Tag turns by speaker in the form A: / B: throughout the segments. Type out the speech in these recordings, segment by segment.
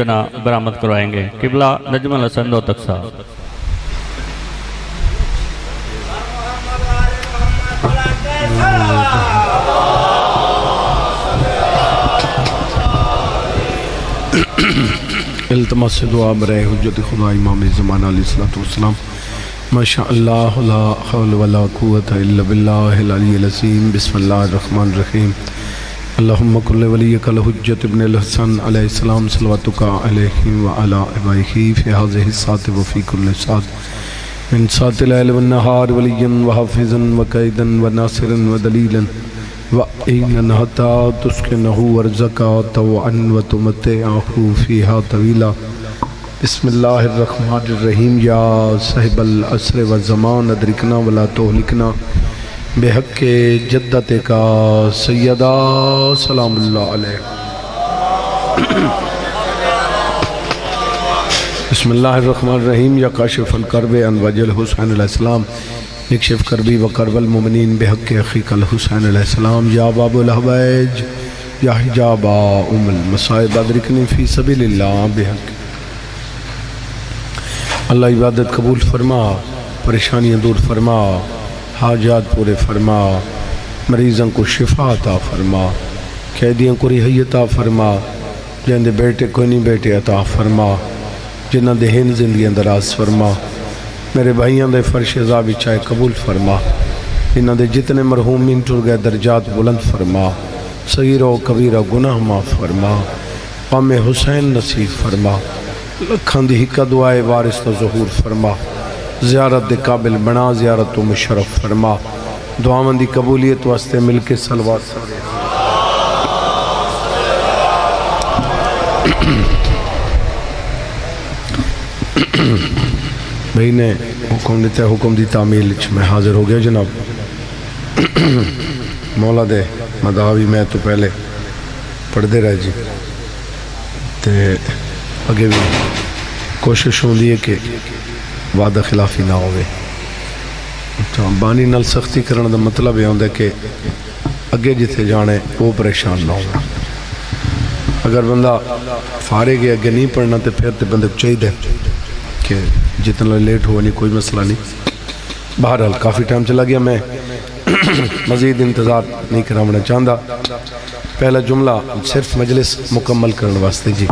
A: برآمد کروائیں گے قبلہ نجم الحسن دو تک صاحب۔
B: التماس دعا برائے حجت خدا امام زمانہ علیہ السلام۔ ماشاءاللہ لا حول ولا قوة الا باللہ العلی العظیم۔ بسم اللہ الرحمن الرحیم۔ اللہم کل ولیک الحجت ابن الحسن علیہ السلام صلواتک علیہ وعلی ابائہ فی هذه الساعة وفی کل ساعة من ساعة اللیل والنہار ولیا وحافظا وقائدا وناصرا ودلیلا وَإِنَّ حَتَّى تُسْكِنَهُ وَرْزَقَ طَوْعًا وَتُمَتِّعَهُ فِيهَا طَوِيلًا۔ بسم اللہ الرحمن الرحیم۔ یا صاحب العصر والزمان ادرکنا ولا تہلکنا بحق جدتک سیدہ سلام اللہ علیہ۔ بسم اللہ الرحمن الرحیم۔ یا کاشف الکرب عن وجہ الحسین علیہ السلام اکشف کربی و کرب المؤمنین بحق اخیک الحسین علیہ السلام۔ یا باب الحوائج یا حجاب ام المصائب ادرکنی فی سبیل اللہ بحق۔ اللہ عبادت قبول فرما، پریشانیاں دور فرما، حاجات پورے فرما، مریضوں کو شفا عطا فرما، قیدیوں کو رہائی عطا فرما، جن دے بیٹے کوئی نہیں بیٹے عطا فرما، جنہاں دے ہن زندگیاں دراز فرما، میرے بھائیاں دے فرش عذاب چاہے قبول فرما، انہاں دے جتنے مرحومین ٹر گئے درجات بلند فرما، صغیر و کبیر و گناہ معاف فرما، قام حسین نصیب فرما، لکھاں دی حکا دعائے وارث و ظہور فرما، زیارت دے قابل بنا، زیارت و مشرف فرما، دعاوند دی قبولیت واسطے مل کے صلوات سارے۔ بھائی نے حکم دیتا ہے، حکم دی تعمیل میں حاضر ہو گیا جناب۔ مولا دے مدعوی میں تو پہلے پڑھ دے رہے جی تے اگے بھی کوشش ہوں دی ہے کہ وعدہ خلافی نہ ہوئے۔ تو بانی نال سختی کرنے دا مطلب یہ ہوندہ ہے کہ اگے جتے جانے وہ پریشان نہ ہوئے۔ اگر بندہ فارغ ہے اگے نہیں پڑھنا تو پھر تے بندے کو چاہیے دے کہ جتنا لیٹ ہوا نہیں کوئی مسئلہ نہیں۔ بہرحال کافی ٹائم چلا گیا، میں مزید انتظار نہیں کرانا چاہتا۔ پہلا جملہ صرف مجلس مکمل کرنے واسطے جی۔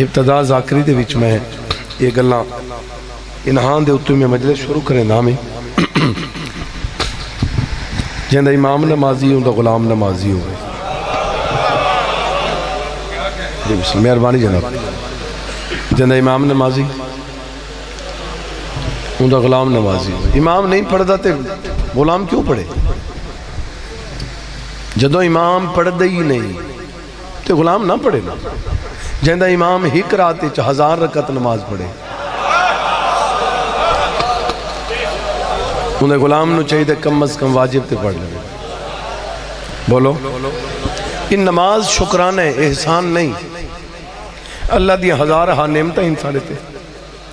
B: ابتدا ذاکری دے وچ میں یہ گلاں انہاں دے اتو میں مجلس شروع کریں نامی جہاں امام نمازی ہوں دا غلام نمازی ہوئے جی بسم اللہ مہربانی جناب۔ جہاں امام نمازی ہوں دا غلام نمازی ہوئے، امام نہیں پڑھ دا تے غلام کیوں پڑھے؟ جدو امام پڑھ دے ہی نہیں تے غلام نہ پڑھے نا۔ جہاں امام ہک راتے 1000 رکعت نماز پڑھے، انہیں غلام نو چاہیے کم از کم واجب تے پڑھ لے۔ بولو ان نماز شکرانہ احسان نہیں، اللہ دیا 1000 نعمتیں انسان دیتے،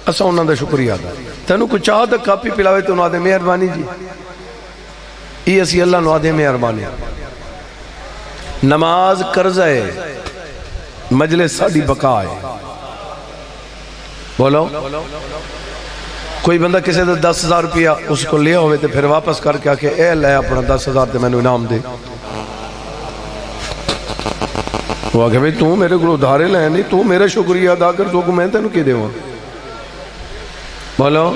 B: اسا انہاں دا شکریہ دا۔ تینوں کو چاہ دا کاپی پلاوے تو انہاں دے مہربانی جی، یہ اسی اللہ نو آدھے مہربانی۔ نماز قرض ہے، مجلس ساڑی بقا ہے۔ بولو کوئی بندہ کسی دے 10,000 روپیہ اس کو لیا ہوئے تے پھر واپس کر کے آکے اے لے اپنا 10,000 تے میں نے انعام دے، وہ آگے بھئی تو میرے کو ادھارے لے نہیں، تو میرے شکریہ ادا کر، تو کو میں تینوں کی دے ہوں۔ بولو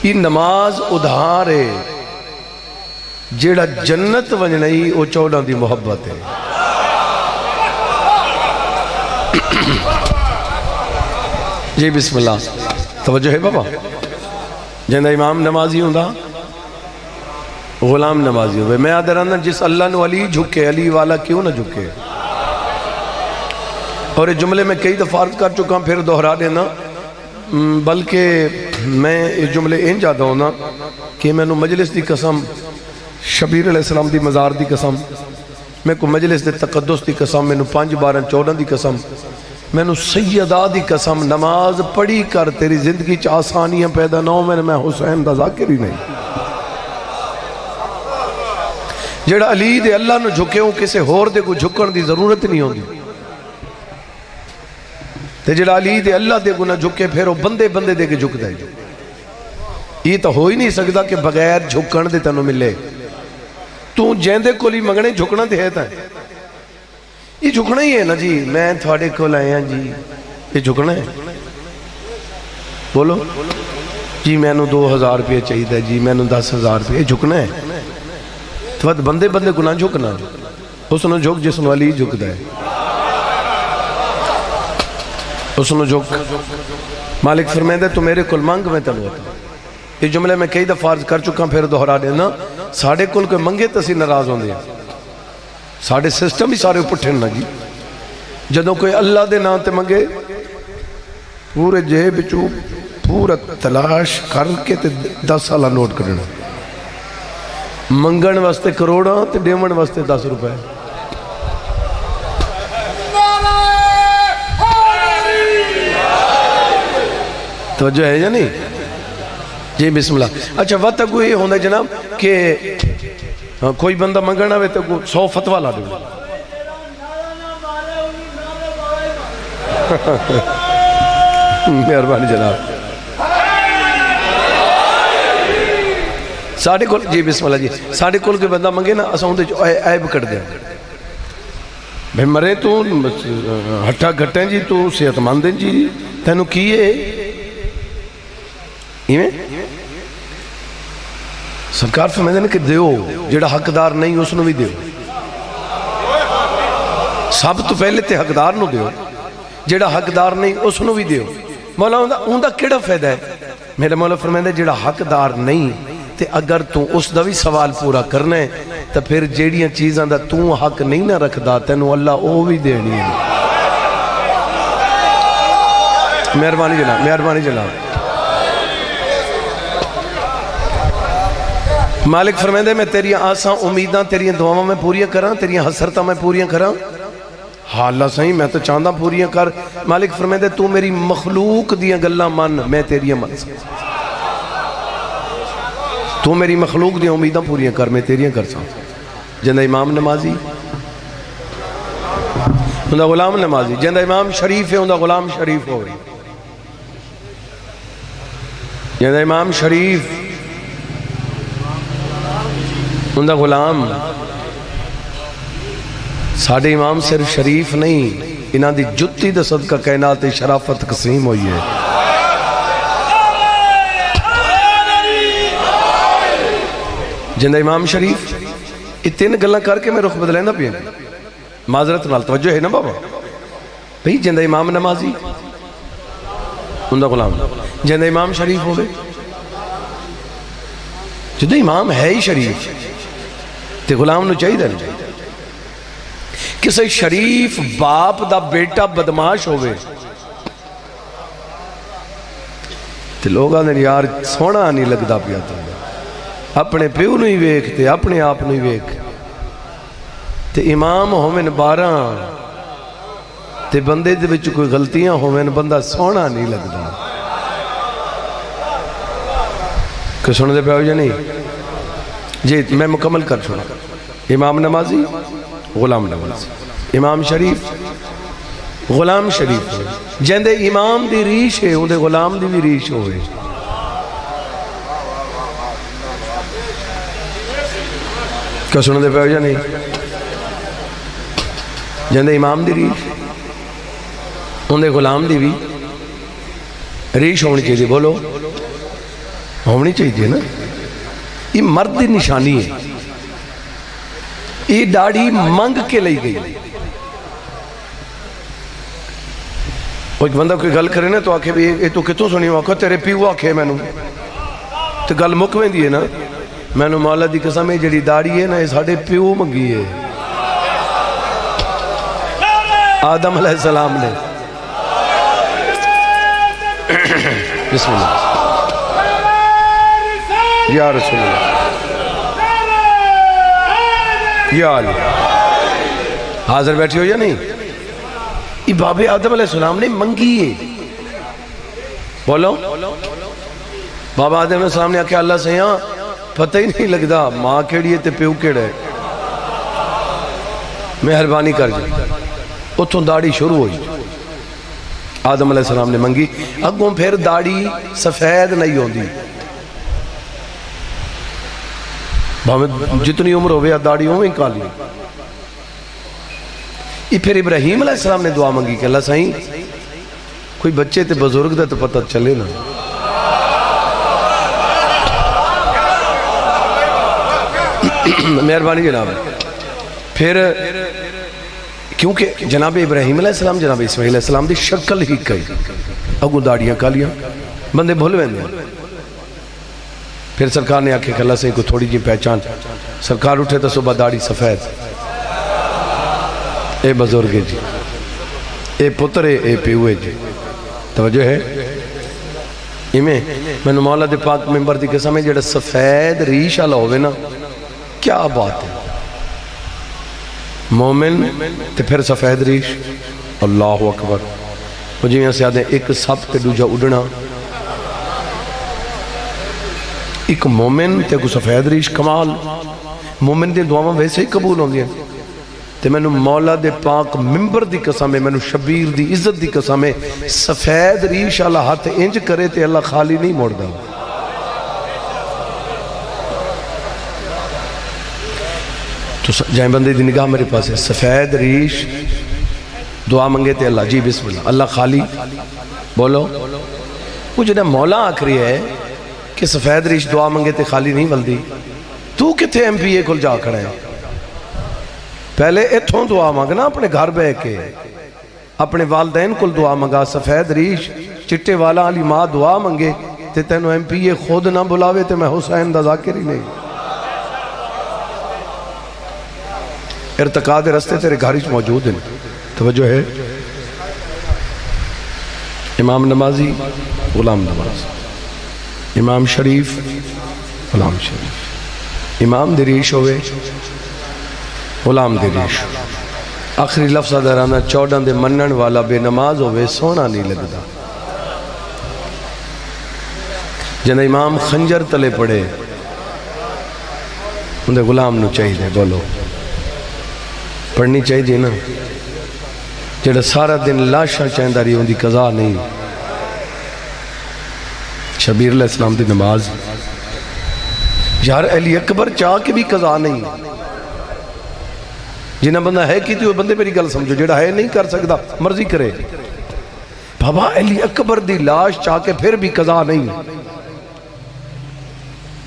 B: یہ نماز ادھار ہے، جیڑا جنت ونجنئی وہ 14 دی محبت ہے۔ جی بسم اللہ توجہ ہے بابا۔ جہاں امام نمازی ہوں دا غلام نمازی ہوئے، میں آدھر آنا جس اللہ نو علی جھکے، علی والا کیوں نہ جھکے؟ اور یہ جملے میں کئی دفعہ عرض کر چکا ہوں، پھر دہرا دینا، بلکہ میں یہ جملے ان جاتا ہوں نا کہ میں نو مجلس دی قسم، شبیر علیہ السلام دی مزار دی قسم، میں کو مجلس دے تقدس دی قسم، میں نو 5 12 14 دی قسم، میں نو سیدہ دی قسم، نماز پڑھی کر تیری زندگی چ آسانیاں پیدا نہ ہو، میں حسین دا ذاکر ہی نہیں۔ جیڑا علی دے اللہ نو جھکے ہوں کسے ہور دے کو جھکن دی ضرورت نہیں ہوندی۔ تے جڑا علی دے اللہ دے گناہ جھکے پھر وہ بندے بندے دے کے جھکدا ہے. یہ تو ہو ہی نہیں سکتا کہ بغیر جھکن دے تینوں ملے. تو جیندے کو لی منگنے جھکنا دے ہے. یہ جھکنا ہی ہے نا جی. میں تھوڑے کو لائے ہیں جی, یہ جھکنا ہے. بولو جی میں نو 2000 روپے چاہیے جی, میں نو 10,000 روپے, جھکنا ہے. تو بندے بندے گناہ جھکنا, اس نے جھک جس نے علی جھکدا ہے, اس نے جھک. مالک فرمائے تو میرے کل مانگ میں تلو ہوتا. یہ جملے میں کئی دفعہ عرض کر چکا, پھر دہرا دینا. ساڑھے کل کوئی منگے تو اسی ناراض ہوں دے, ساڑھے سسٹم ہی سارے پٹھن نا جی. جدوں کوئی اللہ دے نام تے منگے پورے جہے بچو پورا تلاش کر کے تے 10 سالہ نوٹ کرنا, منگن واسطے کروڑاں تے ڈیمن واسطے 10 روپے. توجہ ہے یا نہیں جی؟ بسم اللہ. اچھا وقت کو یہ ہونا جناب کہ کوئی بندہ منگنا ہوئے تو 100 فتوہ لا دے. مہربانی جناب. ساڑھے کول جی بسم اللہ جی, ساڑھے کول کے بندہ منگے نا اسا ہوندے جو عیب کٹ دیا بھئی مرے تو ہٹھا گھٹیں جی, تو صحت مندیں جی, تینو کیے ایویں سرکار فرمائے کہ دیو جڑا حقدار نہیں اس نو بھی دیو. سب تو پہلے تے حقدار نو دیو, جڑا حقدار نہیں اس نو بھی دیو. مولا اون دا کیڑا فائدہ ہے؟ میرے مولا فرمائے جڑا حقدار نہیں تے اگر تو اس دا بھی سوال پورا کرنا ہے تو پھر جیڑیاں چیزاں دا تو حق نہیں نہ رکھدا تینو اللہ او بھی دینی ہے. مہربانی جناب, مہربانی جناب. مالک فرمائے میں تیری آساں امیداں تیری دعاواں میں پوریاں کراں, تیری حسرتاں میں پوریاں کراں. ہاں اللہ صحیح میں تو چاندہ پوریاں کر. مالک فرمائے تو میری مخلوق دیاں گلاں من, میں تیریاں من سکتا. تو میری مخلوق دیاں امیداں پوریاں کر, میں تیریاں کر سکتا. جندہ امام نمازی اندہ غلام نمازی, جندہ امام شریف ہے اندہ غلام شریف ہوئی. جندہ امام شریف اندہ غلام. ساڑھے امام صرف شریف نہیں, انہاں دی جتی دا صدقہ کائنات شرافت قسیم ہوئی ہے. جندہ امام شریف یہ 3 گلہ کر کے میں رخ بدلے نہ پیا, معذرت نال توجہ ہے نا بابا بھئی. جندہ امام نمازی اندہ غلام, جندہ امام شریف ہوئے, جدہ امام ہے ہی شریف تے غلام نو چاہیے دے. کسی شریف باپ دا بیٹا بدماش ہوئے تے لوگاں نے یار سونا نہیں لگدا پیا, تو اپنے پیو نہیں ویکھتے, اپنے آپ نہیں ویکھ. تے امام ہومن 12 تے بندے دے وچ کوئی غلطیاں ہومن, بندہ سونا نہیں لگدا. کہ سن دے پہ ہو یا نہیں جی؟ میں مکمل کر چھوڑا. امام نمازی غلام نمازی, امام شریف غلام شریف ہوئے. جندے امام دی ریش ہے اندے غلام دی بھی ریش ہوئے. کیا سن دے پہ ہو یا نہیں؟ جندے امام دی ریش اندے غلام دی بھی ریش ہونی چاہیے. بولو ہونی چاہیے نا. یہ مرد دی نشانی ہے. یہ داڑھی منگ کے لئی گئی. وہ ایک بندہ کوئی گل کرے نا تو آکھے بھی یہ تو کتوں سنی ہوں, آکھو تیرے پیو آکھے میں نو تو گل مکویں دیئے نا. میں نو مولا دی قسم ہے جڑی داڑھی ہے نا یہ ساڑھے پیو منگی ہے. آدم علیہ السلام نے. بسم اللہ یا رسول اللہ یا علی. حاضر بیٹھی ہو یا نہیں؟ یہ باب آدم علیہ السلام نے منگی ہے. بولو بابا آدم علیہ السلام نے آکھا اللہ سے یہاں پتہ ہی نہیں لگدا ماں کیڑی ہے تے پیو کیڑا ہے, مہربانی کر جائے. اتھوں داڑھی شروع ہوئی. آدم علیہ السلام نے منگی اگوں پھر داڑھی سفید نہیں ہوندی جتنی عمر ہوئے داڑھی ہوئے کالی یہ پھر ابراہیم علیہ السلام نے دعا منگی کہ اللہ سائیں کوئی بچے تے بزرگ دا تو پتہ چلے نا مہربانی جناب پھر کیونکہ جناب ابراہیم علیہ السلام جناب اسماعیل علیہ السلام دی شکل ہی کئی اگوں داڑیاں کالیاں بندے بھول ویندے پھر سرکار نے آکھے کہ اللہ سے کوئی تھوڑی جی پہچان سرکار اٹھے تو صبح داڑھی سفید اے بزرگ جی اے پتر اے پیوے جی توجہ ہے میں نے مولا دے پاک ممبر دی قسم ہے جڑا سفید ریش والا ہوئے نا کیا بات ہے مومن تے پھر سفید ریش اللہ اکبر مجھے یہاں سے آدھیں ایک سب تے دوجہ اڑنا ایک مومن تے کو سفید ریش کمال مومن دے دعاواں ویسے ہی قبول ہوں گے تے میں نے مولا دے پاک ممبر دی قسم ہے میں نے شبیر دی عزت دی قسم ہے سفید ریش اللہ ہاتھ انج کرے تے اللہ خالی نہیں موڑ دا تو جائیں بندے دی نگاہ میرے پاس ہے سفید ریش دعا منگے تے اللہ جی بسم اللہ اللہ خالی بولو وہ جنہیں مولا آکری ہے کہ سفید ریش دعا منگے تے خالی نہیں بلدی تو کتھے ایم پی اے کل جا کھڑے ہیں پہلے اتھوں دعا مانگنا اپنے گھر بے کے اپنے والدین کل دعا مانگا سفید ریش چٹے والا علی ماں دعا منگے تے تینو ایم پی اے خود نہ بلاوے تے میں حسین دا ذاکر ہی نہیں ارتقاء دے رستے تیرے گھر موجود ہیں توجہ ہے امام نمازی غلام نماز امام شریف غلام شریف امام دریش ہوئے غلام دریش آخری لفظہ درانا چوڑن دے منن والا بے نماز ہوئے سونا نہیں لگتا جنہ امام خنجر تلے پڑے اندھے غلام نو چاہی دے بولو پڑھنی چاہی دی نا جڑا سارا دن لاشاں چاہندہ رہی ہوندی قضا نہیں شبیر علیہ السلام دی نماز یار علی اکبر چاہ کے بھی قضا نہیں جنہ بندہ ہے کی تو بندے میری گل سمجھو جڑا ہے نہیں کر سکتا مرضی کرے بابا علی اکبر دی لاش چاہ کے پھر بھی قضا نہیں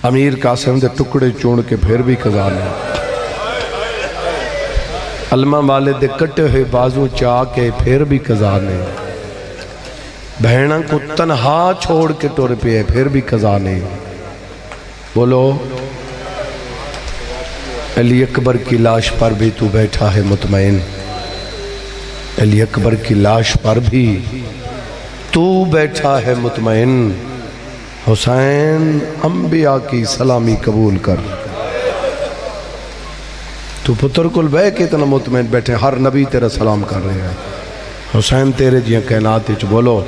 B: امیر قاسم دے ٹکڑے چون کے پھر بھی قضا نہیں علمہ والے دے کٹے ہوئے بازو چاہ کے پھر بھی قضا نہیں بہنہ کو تنہا چھوڑ کے ٹور پہ ہے پھر بھی قضا نہیں بولو علی اکبر کی لاش پر بھی تو بیٹھا ہے مطمئن علی اکبر کی لاش پر بھی تو بیٹھا ہے مطمئن حسین انبیاء کی سلامی قبول کر تو پتر کل بے کے اتنا مطمئن بیٹھے ہر نبی تیرا سلام کر رہے ہیں حسین تیرے جیاں کائنات وچ بولو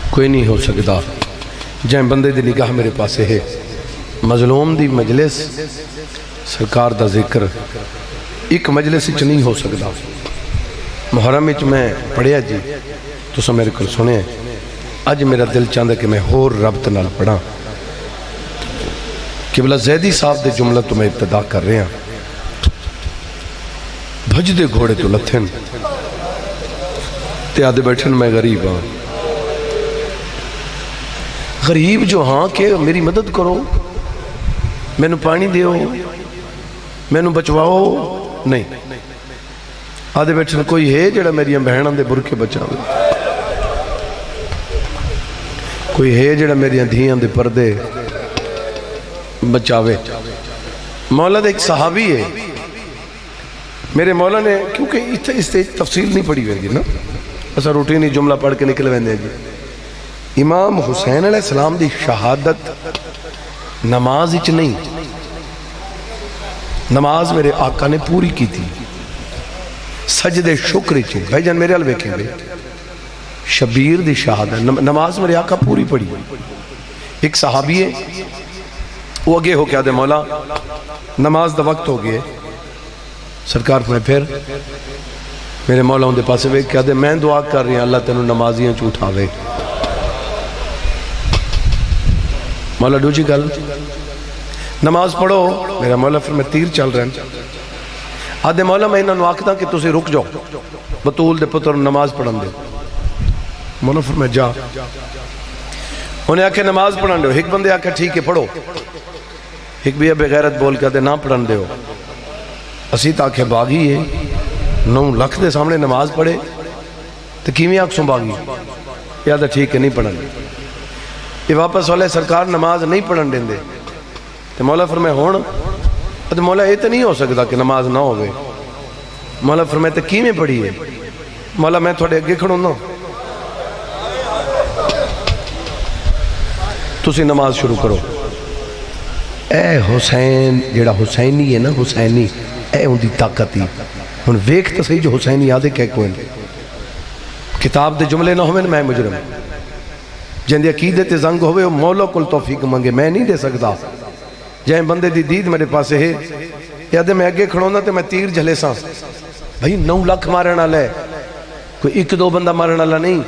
B: کوئی نہیں ہو سکتا جائیں بندے دی نگاہ میرے پاسے ہے مظلوم دی مجلس سرکار دا ذکر ایک مجلس وچ نہیں ہو سکتا محرم وچ میں پڑھیا جی تو سا میرے کو سنے اج میرا دل چاہتا کہ میں ہور ربط نال پڑھا قبلہ زیدی صاحب دے جملہ تو میں ابتدا کر رہے ہیں بھج دے گھوڑے تو لتھن تے آدھے بیٹھن میں غریب ہاں غریب جو ہاں کہ میری مدد کرو میں نو پانی دیو میں نو بچواؤ نہیں آدھے بیٹھن کوئی ہے جڑا میری بہنوں دے برکے بچاؤ کوئی ہے جڑا میری دھیاں دے پردے بچاوے مولا دے ایک صحابی ہے میرے مولا نے کیونکہ اس تے تفصیل نہیں پڑھی ہوئے گی نا ایسا روٹینی جملہ پڑھ کے نکلے ہوئے جی امام حسین علیہ السلام دی شہادت نماز اچ نہیں نماز میرے آقا نے پوری کی تھی سجدے شکر اچ بھائی جان میرے الوے کے شبیر دی شہادت نماز میرے آقا پوری پڑھی ایک صحابی ہے وہ اگے ہو کیا دے مولا نماز دا وقت ہو گئے سرکار میں پھر میرے مولا اندے پاسے ویکھ کے آدھے میں دعا کر رہی ہوں اللہ تینوں نمازیاں چ اٹھاوے. مولا دوجی گل نماز پڑھو. میرا مولا فرمایا تیر چل رہے ہیں. آدھے مولا میں انہوں آکھدا کہ تسی رک جاؤ بطول دے پتر نماز پڑھن دے. مولا فرمایا جا. انہیں آکھے نماز پڑھن دے. ایک بندے آکھے ٹھیک ہے پڑھو. ایک بھی بغیرت بول کے آدھے نہ پڑھن دے. اسی تاکھے باغی ہے 9 لکھ دے سامنے نماز پڑھے تو کیویں آکھ سوں باغی. یہ آدھے ٹھیک ہے نہیں پڑھن دے. یہ واپس والے سرکار نماز نہیں پڑھن دیں دے. تو مولا فرمایا ہون. تو مولا یہ تو نہیں ہو سکتا کہ نماز نہ ہوئے. مولا فرمایا تو کیویں پڑھی ہے. مولا میں تھوڑے اگے کھڑوں نا تسی نماز شروع کرو. اے حسین جیڑا حسینی ہے نا حسینی اے ان دی طاقت ہی. ہن ویکھ تو صحیح جو حسینی آدھے کہ کوئی کتاب دے جملے نہ ہوئے میں مجرم جن دی عقیدے تے زنگ ہوئے وہ مولا کل توفیق منگے میں نہیں دے سکتا. جائیں بندے دی دید میرے پاس ہے یا دے میں اگے کھڑونا تے میں تیر جھلے ساں. بھائی 9 لکھ مارن والا ہے کوئی 1-2 بندہ مارن والا نہیں.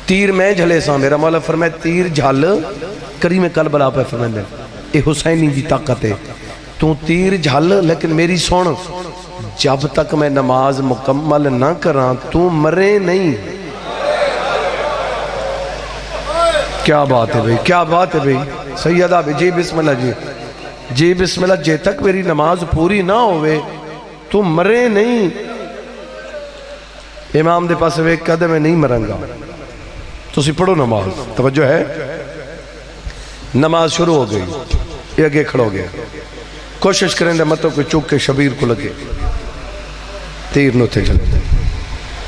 B: تیر میں جھلے ساں. میرا مولا فرمایا تیر جھل کریم کربلا پہ فرمائے اے حسینی دی طاقت ہے. تو تیر جھل لیکن میری سن جب تک میں نماز مکمل نہ کراں تو مرے نہیں. کیا بات ہے بھئی کیا بات ہے بھئی. سیدہ بھی جی بسم اللہ جی جی بسم اللہ. جے تک میری نماز پوری نہ ہوئے تو مرے نہیں. امام دے پاس ایک کہتے میں نہیں مروں گا. تو سی پڑھو نماز. توجہ ہے. نماز شروع ہو گئی. یہ آگے کھڑو گیا. کوشش کریں دے مطلب کوئی چوک کے شبیر کو لگے. تیر نو تھے چلے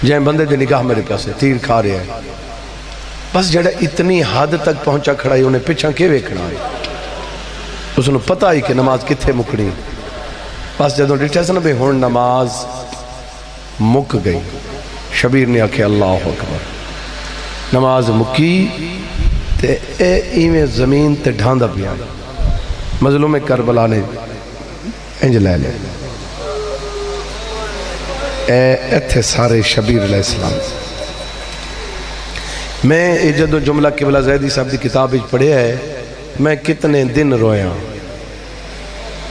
B: جائیں بندے دے نگاہ میرے پاس تیر کھا رہے ہیں. بس جڑا اتنی حد تک پہنچا کھڑا ہی انہیں پچھا کے ویکھنا ہے. اس نے پتہ ہی کہ نماز کتھے مکڑی. بس جدوں ڈٹھا سن بے ہون نماز مک گئی. شبیر نے آکھے اللہ اکبر. نماز مکی تے اے ایویں زمین تے ڈھاندا پیا. مظلوم کربلا نے انج لے لے ایتھے سارے شبیر علیہ السلام. میں جدو جملہ قبلہ زیدی صاحب دی کتاب پڑھے ہے میں کتنے دن رویا.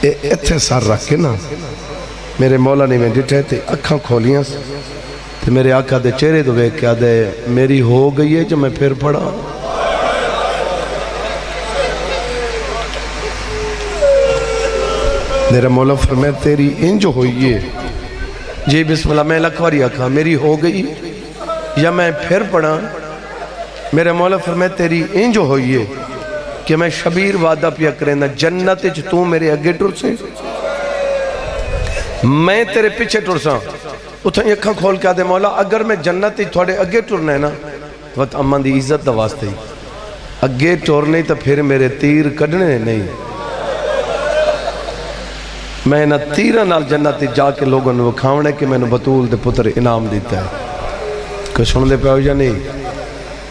B: ایتھے سار رکھ کے نا میرے مولا نے میں ڈٹھے تھے اکھاں کھولیاں تو میرے آقا دے چہرے دو بیک کیا دے میری ہو گئی ہے جو میں پھر پڑھا. میرا مولا فرمایا تیری انج ہوئی ہے. جی بسم اللہ. میں لکھواری آکھا میری ہو گئی یا میں پھر پڑھا. میرے مولا فرمایا تیری انج ہوئی ہے کہ میں شبیر وعدہ پیا کریں نا جنت اچ تو میرے اگے ٹر سے میں تیرے پیچھے ٹر ساں. اتھا اکھاں کھول کے آدھے مولا اگر میں جنت اچ تھوڑے اگے ٹرنا ہے نا وقت اماں دی عزت دا واسطے ہی اگے ٹرنے تو پھر میرے تیر کڈنے نہیں. میں نہ تیرہ نال جنت جا کے لوگوں نے وکھاونے کہ میں نے بطول دے پتر انعام دیتا ہے. کوئی سن دے پاؤ یا نہیں.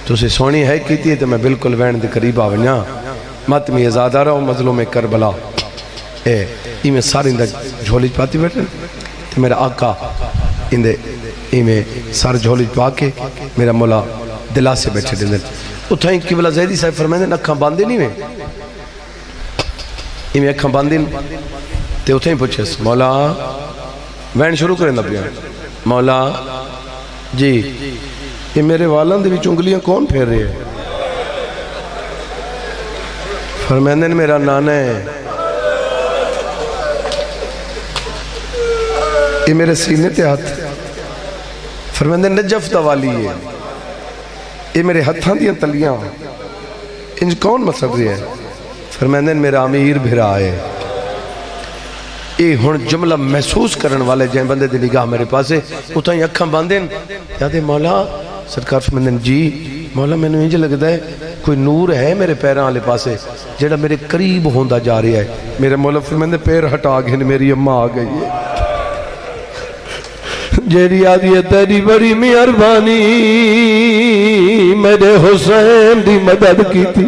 B: تو اسے سونی ہے کیتی ہے تو میں بالکل وین دے قریب آونیا مت میں ازادہ رہا ہوں مظلوم کربلا. میں سارے اندر جھولی پاتی بیٹھے تو میرا آقا اندے میں سارے جھولی پا کے میرا مولا دلا سے بیٹھے دل. اتھا ہی قبلہ زیدی صاحب فرمائے دے اکھاں باندھے نہیں میں اکھاں باندھے تے اتھا ہی پوچھے مولا وین شروع کریں دا پیا. مولا جی یہ میرے والن دے بھی چنگلیاں کون پھیر رہے ہیں. فرمائے دے میرا نانا ہے. یہ میرے سینے تے ہاتھ. فرمائے دے نجف دا والی ہے. یہ میرے ہتھاں دیاں تلیاں انج کون مطلب رہے ہیں. فرمائے دے میرا امیر بھرا ہے. یہ ہون جملہ محسوس کرن والے جائیں بندے دی نگاہ میرے پاسے اتھا ہی اکھاں باندھیں یادے مولا سرکار فرمائے جی مولا میں نے انج لگتا ہے کوئی نور ہے میرے پیران والے پاسے جڑا میرے قریب ہوندا جا رہا ہے. میرے مولا فرمائے پیر ہٹا گئے میری اماں آ گئی ہے. جیڑی آدھی ہے تیری بڑی مہربانی میرے حسین دی مدد کی تھی.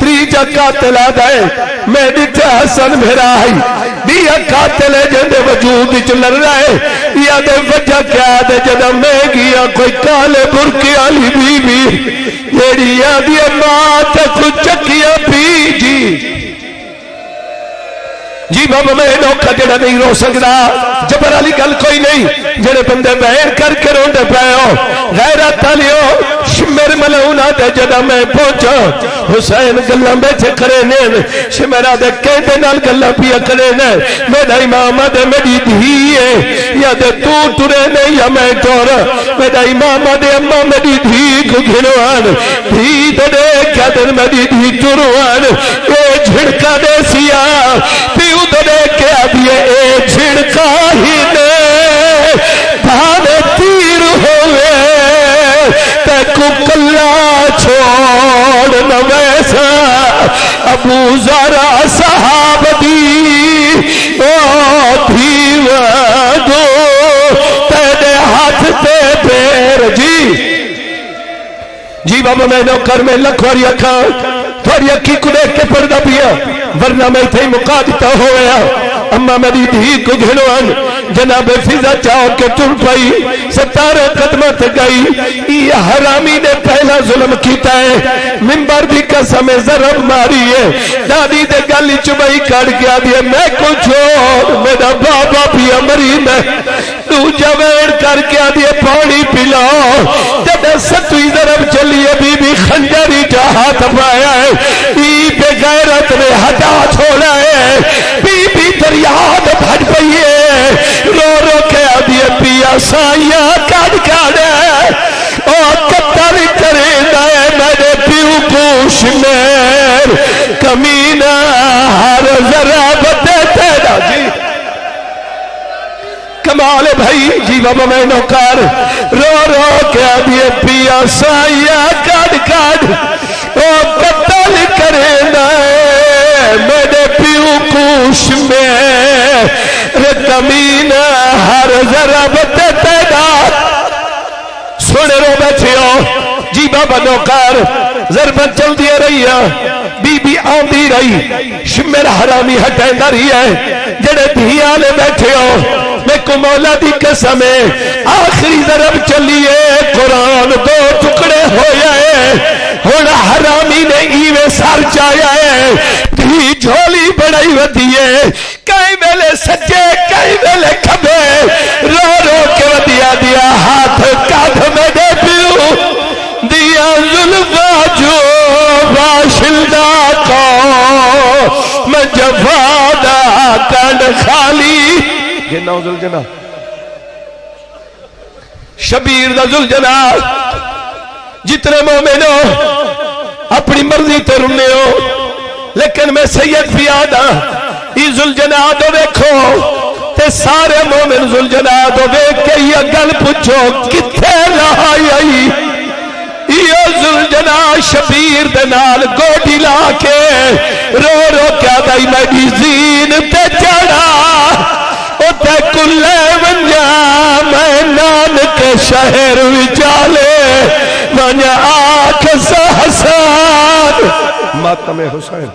C: تیجا قاتل آدھائے میں دیتے حسن میرا آئی دیا قاتل ہے جندے وجود چ لڑ رہا ہے یا دے وجہ کیا دے جدہ میں گیا کوئی کالے برکی آلی بی بی جیڑی یادی ماں تک چکیا پی جی بابا میں نوکا جڑا نہیں رو سکتا جبر علی گل کوئی نہیں جڑے بندے بہن کر کے روندے پئے ہو غیرت والیو شمر ملعونہ دے جدا میں پہنچا حسین گلاں بیٹھے کھڑے نے شمرا دے کہندے نال گلاں پیا کھڑے نے میرا امام دے میری دھی ہے یا دے تو ٹرے نے یا میں ٹر میرا امام دے اماں میری دھی کو گھنوان دھی دے کیا دن میری دھی ٹروان اے جھڑکا دے سیا پیو دے کیا دیے اے جھڑکا ہی دے بھانے تیر ہوئے تے کو کلا چھوڑ نہ ویسا ابو ذرا صحاب دی او دھیوہ دو تیرے ہاتھ تے پیر جی بابا میں نوکر میں لکھواری اکھاں تھوڑی اکھی کو دیکھ کے پردہ پیا ورنہ میں تھے مقادتا ہویا اما میری دھی کو گھنوان جناب فضا چاہو کے ٹر پائی 17 قدمت گئی یہ حرامی نے پہلا ظلم کیتا ہے منبر بھی قسم ضرب ماری ہے دادی دے گلی چبائی کڑ گیا دیئے میں کو چھوڑ میرا بابا بھی امری میں تو جوین کر گیا دیئے پانی پلاؤ جب ستوی ضرب چلیے بی بی خنجری جہات پایا ہے ای بے غیرت نے ہٹا چھوڑا ہے بی بی دریاد بھٹ پئیے رو رو کے آدھیے پیا سائیاں کڑ ہے اور قتل کرے دائے میرے پیو پوش میر کمینہ ہر ذرا بدے تیرا کمال بھائی جی بابا میں نوکار رو رو کے آدھیے پیا سائیاں کڑ اور قتل کرے دائے میرے پیو پوش میر کمینہ ہر ذرا بدے تیرا سونے رو بیٹھے ہو جی بابا نوکار ضربت چل دیا رہی ہے بی بی آندھی رہی شمر حرامی ہٹائیں رہی ہے جڑے دھیاں لے بیٹھے ہو میں کو مولا دی قسم ہے آخری ضرب چلیے قرآن 2 ٹکڑے ہو جائے ہونا حرامی نے ایوے سار چایا ہے دھی جھولی بڑائی ودی ہے کئی ویلے سجے کئی ویلے کھبے رو رو کے ودیا دیا ہاتھ کادھ میں دے پیو دیا ظلمہ جو باشندہ کو میں جفادہ کن خالی یہ نو ذوالجناح شبیر دا ذوالجناح جتنے مومنوں اپنی مرضی تے رنے ہو لیکن میں سید فیاد ہاں یہ ذوالجناح دو دیکھو تے سارے مومن ذوالجناح دو دیکھ کے یہ گل پوچھو کتھے لائی آئی یہ ذوالجناح شبیر دنال گوڑی لا کے رو رو کیا دائی میری زین تے چڑھا او تے کلے ونجا میں نانک شہر وچالے ونجا آکھ سا حسان ماتم حسین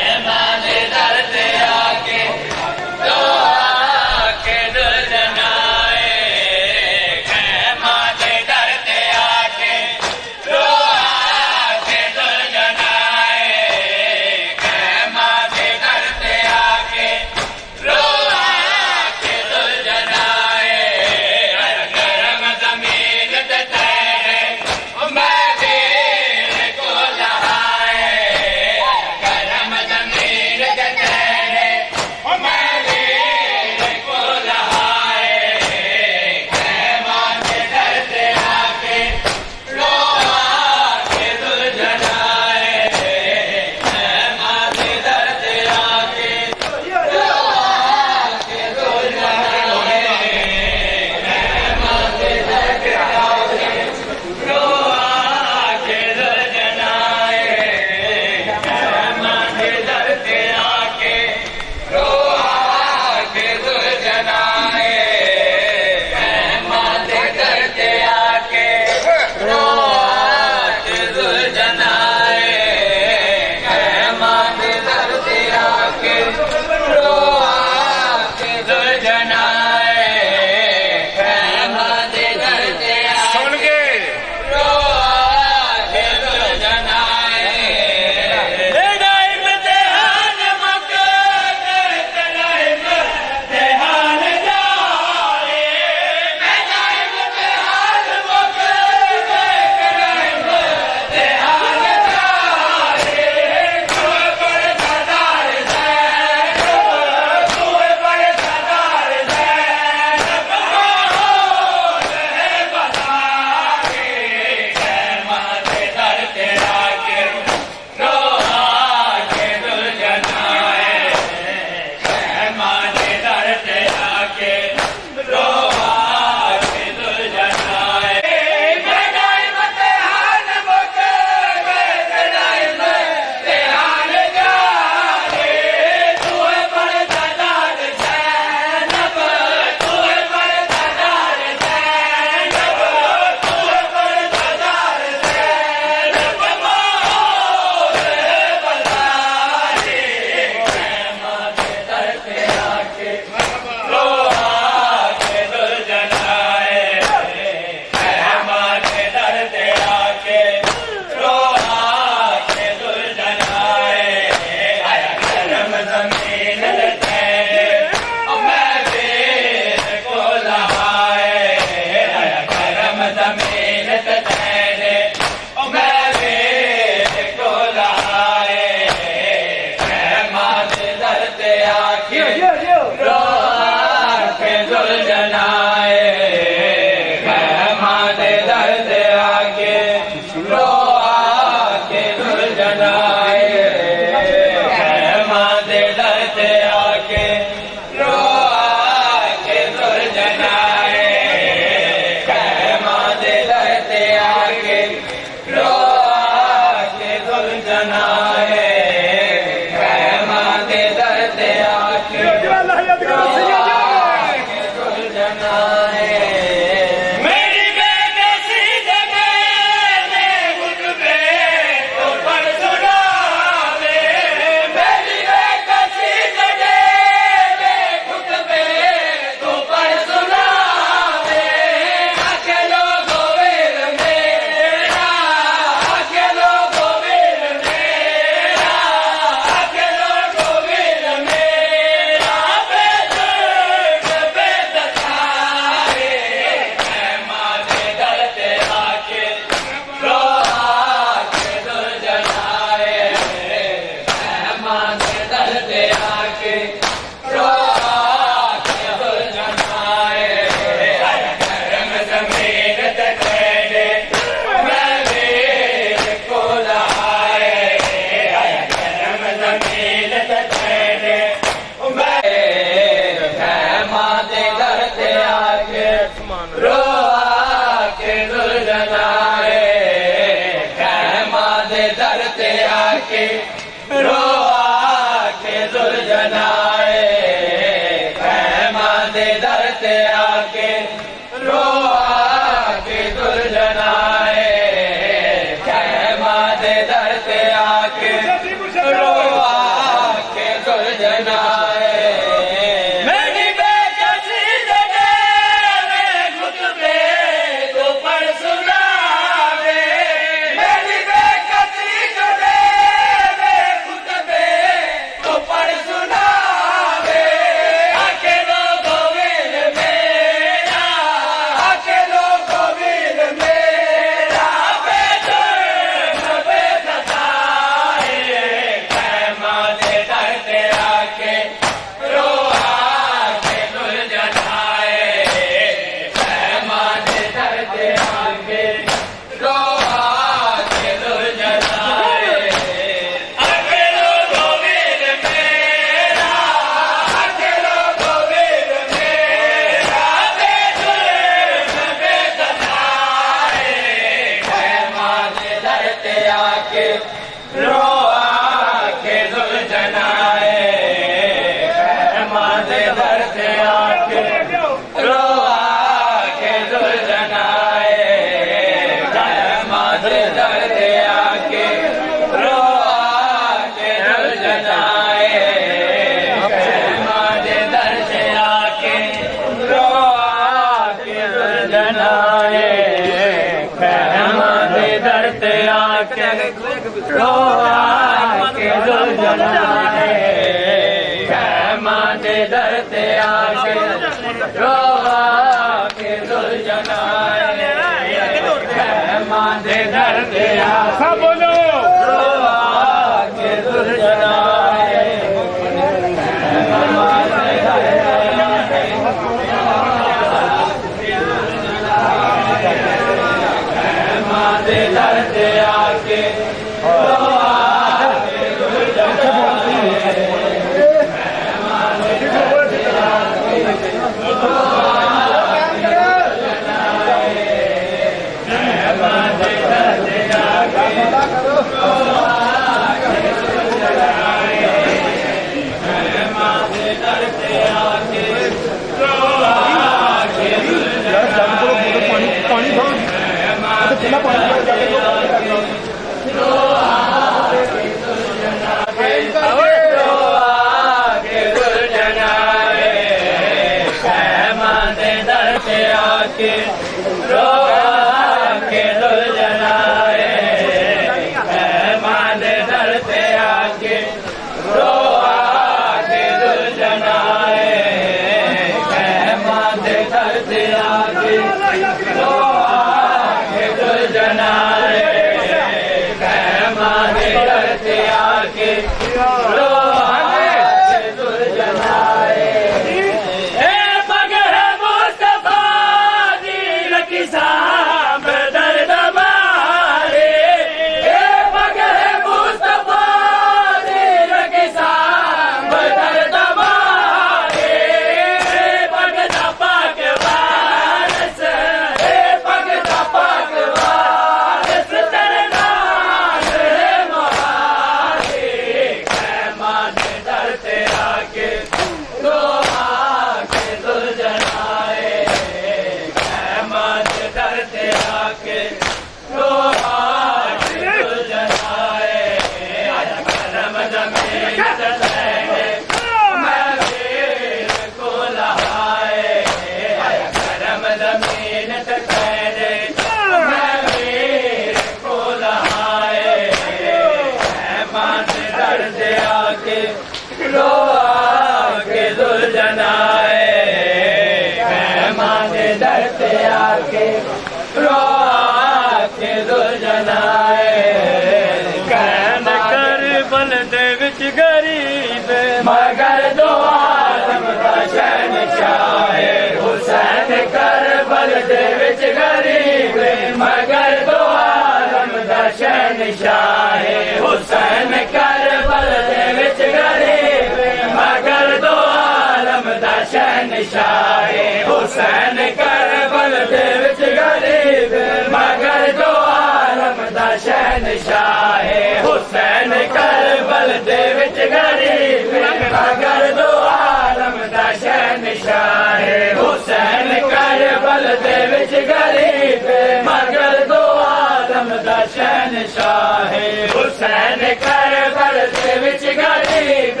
D: شہنشاہ حسین کربل دے وچ غریب مگر دو عالم دا شہنشاہ حسین کربل دے وچ غریب مگر دو عالم دا شہنشاہ حسین کربل دے وچ غریب مگر دو عالم دا شہنشاہ حسین کربل دے وچ غریب مگر دو عالم دا شہنشاہ حسین کربل دے وچ غریب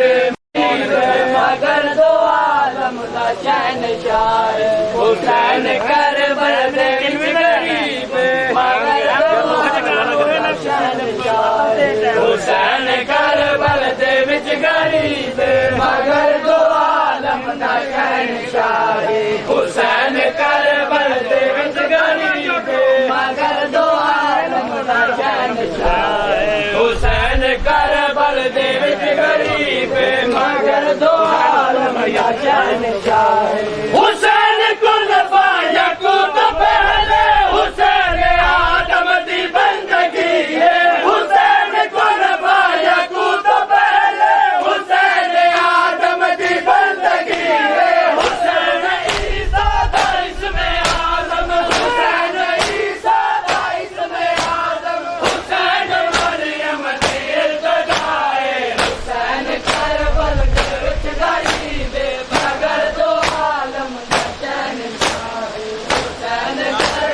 D: مگر دو عالم دا شہنشاہ حسین کربل دے وچ غریب مگر دو عالم دا شہنشاہ حسین کربل دے وچ غریب مگر دو عالم دا شہنشاہ حسین کربل دے وچ غریب مگر دو عالم دا شہنشاہ حسین کربل دے وچ غریب مگر دو عالم دا شہنشاہ حسین قربا یعقوب پہلے حسین آدم دی بندگی ہے حسین قربا یعقوب پہلے حسین آدم دی بندگی ہے حسین عیسیٰ دا اسم اعظم حسین عیسیٰ دا اسم اعظم حسین مریم دی التجائے حسین کربل دے وچ غریب مگر دو عالم دا شہنشاہ حسین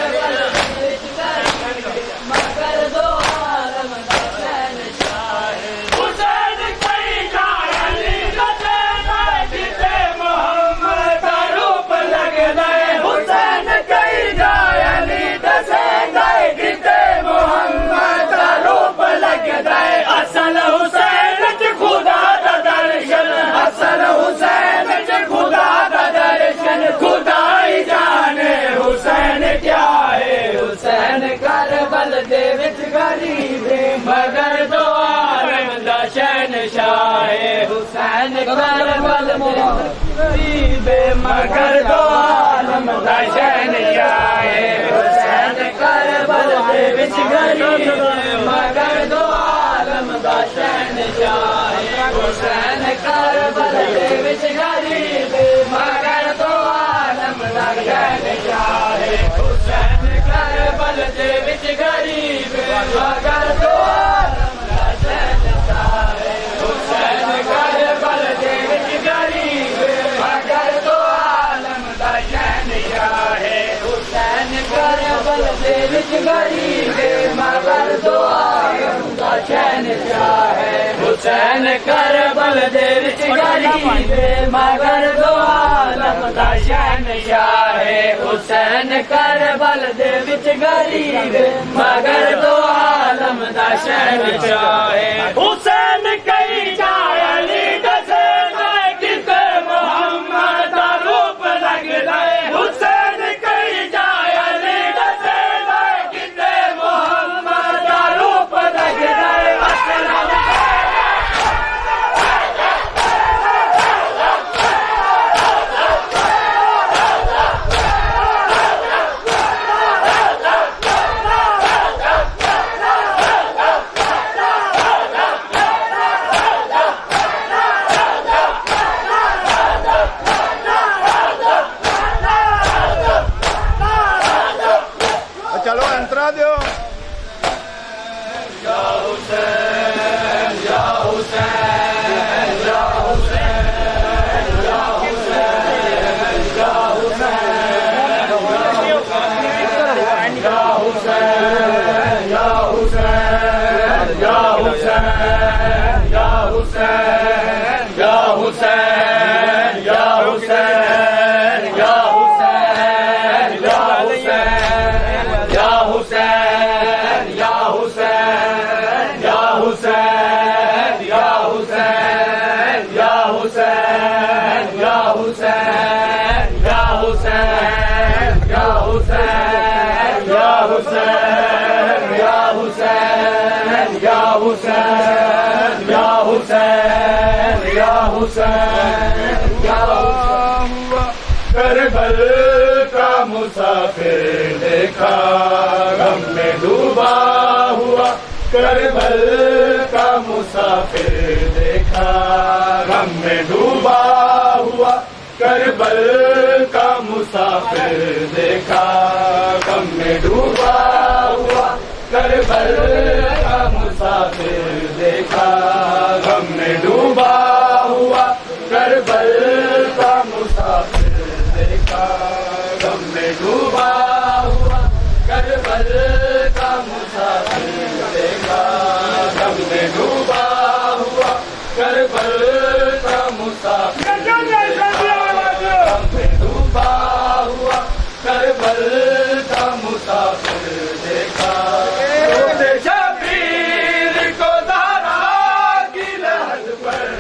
D: کربل دے وچ غریب مگر دو عالم دا شہنشاہ حسین کئی جائے علی حسین جتے محمد دا روپ لگدا ہے حسین کئی جائے علی حسین جتے محمد دا روپ لگدا ہے اصل حسین چ خدا دا درشن اصل حسین چ خدا دا درشن خدا ہی جانے حسین کیا ہے حسین کربل دے وچ غریب مگر دو عالم دا شہنشاہ حسین کربل دے غریب مگر دو عالم دا شہنشاہ حسین کربل دے وچ غریب مگر دو عالم دا شہنشاہ حسین کربل دے وچ غریب مگر دو عالم دا شہنشاہ حسین کربل دے وچ غریب مگر دو عالم دا شہنشاہ حسین کربل دے وچ غریب مگر دو عالم دا شہنشاہ حسین کربل دے وچ غریب مگر دو عالم دا شہنشاہ حسین کربل دے وچ غریب مگر دو عالم دا شہنشاہ حسین کربل دے وچ غریب مگر دو عالم دا شہنشاہ حسین کئی جائے علی حسین جتے محمد دا روپ لگدا ہے حسین کئی جائے علی حسین جتے محمد دا روپ لگدا ہے اصل
E: چلو انترا دیو
D: کربل کا مسافر دیکھا غم میں ڈوبا ہوا کربل کا مسافر دیکھا غم میں ڈوبا ہوا کربل کا مسافر دیکھا غم میں ڈوبا ہوا کربل کا مسافر دیکھا غم میں ڈوبا ہوا کربل کا مسافر دیکھا غم میں ڈوبا ہوا کربل کا مسافر دیکھا غم میں ڈوبا ہوا کربل کا مسافر غم میں ڈوبا ہوا کربل کا مسافر دیکھا شبیر کو دارا کی لہر پر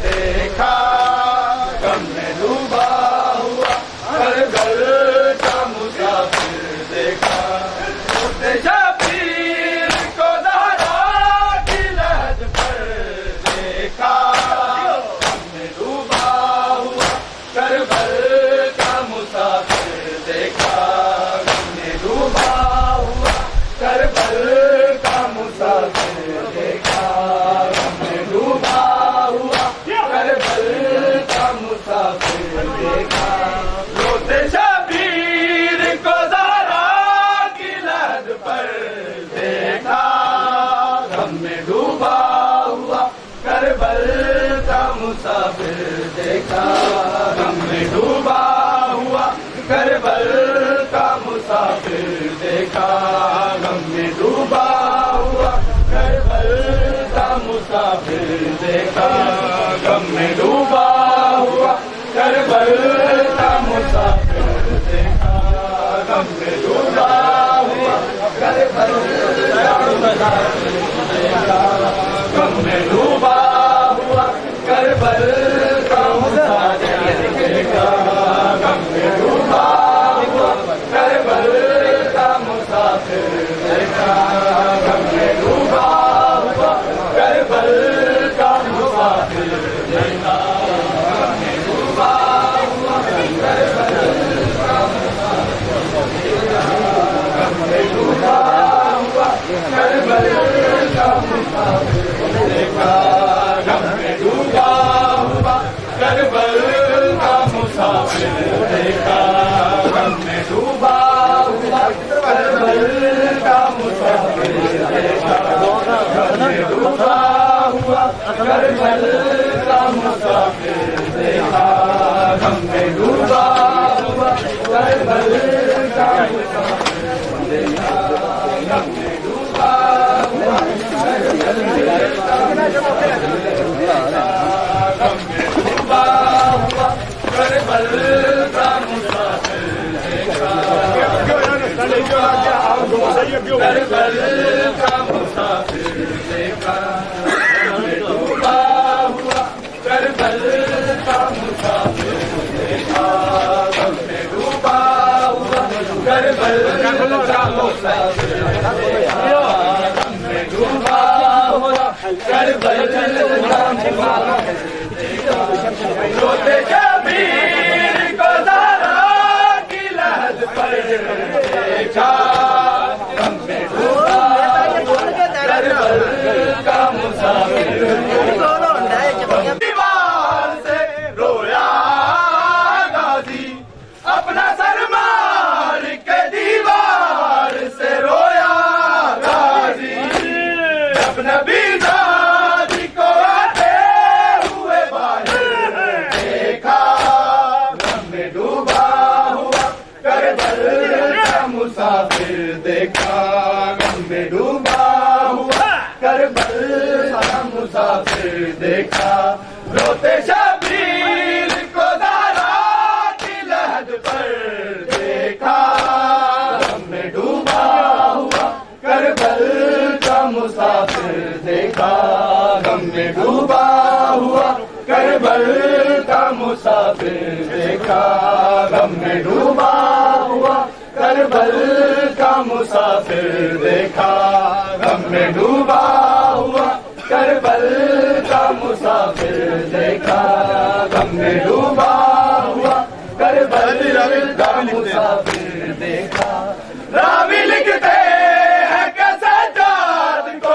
D: دیکھا غم میں ڈوبا ہوا کربل کا مسافر دیکھا شبیر کو دارا کی لہر پر دیکھا غم میں ڈوبا ہوا کربل کا مسافر دیکھا غم میں ڈوبا ہوا کربل کا مسافر دیکھا غم میں ڈوبا ہوا کربل کا مسافر دیکھا روتے شبیر کو زہرا کی لہر پر دیکھا غم میں ڈوبا ہوا کربل کا مسافر دیکھا غم میں ڈوبا ہوا کربل کا مسافر دیکھا غم میں ڈوبا ہوا کربل کا مسافر دیکھا غم میں ڈوبا ہوا کربل کا مسافر دیکھا غم میں ڈوبا ہوا کربل کا مسافر دیکھا غم میں ڈوبا ہوا کربل کا مسافر دیکھا غم میں ڈوبا ہوا کربل کا مسافر دیکھا غم میں ڈوبا ہوا کربل کا مسافر دیکھا غم میں ڈوبا ہوا کربل کا غم میں ڈوبا ہوا کربل کا مسافر دیکھا غم میں ڈوبا ہوا کربل کا مسافر دیکھا غم میں ڈوبا ہوا کربل کا مسافر دیکھا غم میں ڈوبا ہوا کربل کا مسافر دیکھا غم میں ڈوبا ہوا کربل کا مسافر دیکھا غم میں ڈوبا ہوا کربل کا مسافر دیکھا غم میں ڈوبا ہوا کربل کا مسافر دیکھا کربل کا مسافر دیکھا غم میں ڈوبا ہوا کربل کا مسافر دیکھا غم میں ڈوبا ہوا کربل کا مسافر دیکھا غم میں ڈوبا ہوا کربل کا مسافر دیکھا روتے شبیر کو زہرا کی لہر پر دیکھا غم میں ڈوبا ہوا کربل کا مسافر دیوار سے رویا غازی اپنا سر مار کے دیوار سے رویا غازی جب نبی زادی کو آتے ہوئے باہر دیکھا غم میں ڈوبا ہوا کربل کا مسافر دیکھا غم میں ڈوبا ہوا کربل کا مسافر دیکھا روتے شبیر کو زہرا کی لہر پر دیکھا غم میں ڈوبا ہوا کربل کا مسافر دیکھا غم میں ڈوبا ہوا کربل کا مسافر دیکھا غم میں ڈوبا ہوا کربل کا مسافر دیکھا غم میں ڈوبا ہوا کربل کا مسافر دیکھا غم میں ڈوبا ہوا کربل کا مسافر دیکھا راوی لکھتے ہیں کہ سجاد کو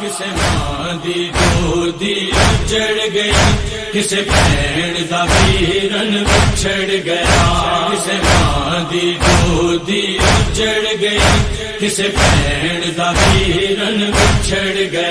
F: ਕਿਸੇ ਮਾਂ ਦੀ ਗੋਦੀ ਉੱਜੜ ਗਈ ਕਿਸੇ ਭੈਣ ਦਾ ਵੀਰਨ ਵਿਛੜ ਗਿਆ ਕਿਸੇ ਮਾਂ ਦੀ ਗੋਦੀ ਉੱਜੜ ਗਈ ਕਿਸੇ ਭੈਣ ਦਾ ਵੀਰਨ ਵਿਛੜ ਗਿਆ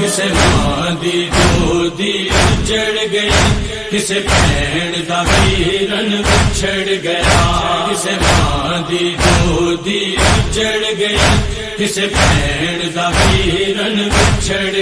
F: ਕਿਸੇ ਮਾਂ ਦੀ ਗੋਦੀ ਉੱਜੜ ਗਈ ਕਿਸੇ ਭੈਣ ਦਾ ਵੀਰਨ ਵਿਛੜ ਗਿਆ ਕਿਸੇ ਮਾਂ ਦੀ ਗੋਦੀ ਉੱਜੜ ਗਈ ਕਿਸੇ ਭੈਣ ਦਾ ਵੀਰਨ ਵਿਛੜ